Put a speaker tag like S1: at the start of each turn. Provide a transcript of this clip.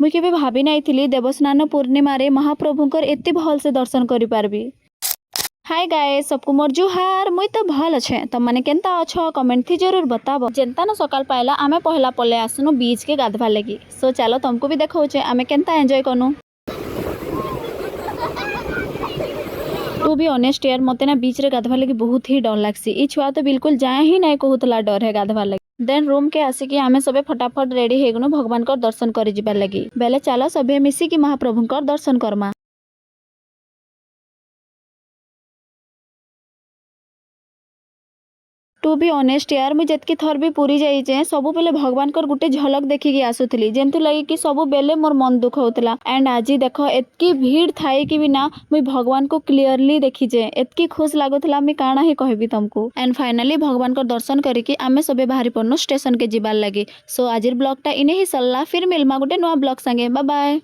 S1: मुझे केबे भाभी नहीं थी देवस्नान पूर्णिमा रे महाप्रभुंकर एते भल से दर्शन करि पारबी। हाय गाइस सबको मोर जुहार मुई तो भल अच्छे तुम माने केनता अच्छो कमेंट थी जरूर बताबो। जेनता न सकाल पाइला आमे पहला पले आसनु बीच के गाधवा लगी। सो चलो तुमको भी देखौचे आमे केनता एंजॉय कनु। टू बी ऑनेस्ट यार मते ना बीच रे गाधवा लगी बहुत ही डर लागसी। ई छुआ तो बिल्कुल जाए ही नहीं कहूतला डर है गाधवा लगी। देन रूम के आसिकी आमे सबे फटाफट रेडी हेगनु भगवान को दर्शन करि जिबा लगी। बेले चलो सबे मिसी की महाप्रभु को दर्शन करमा। टू बी ऑनेस्ट यार मुझे जितकी थर भी पूरी जाइए सब बेले भगवान को गुटे झलक देखिकी आसुली जेमती लगी कि सब बेले मोर मन दुख होता। एंड आज देख एतकी भीड़ थाई कि भी ना मुई भगवान को क्लीयरली देखीचे एतकी खुश लगुला मुई काना ही कहबी तुमको। एंड फाइनली भगवान को दर्शन करके आमे सबे बाहरी पड़नु स्टेशन के जीवार लगी। सो आज ब्लॉगटा इने ही सरला फिर मिलमा गुटे नुआ ब्लॉग संगे बाय बाय।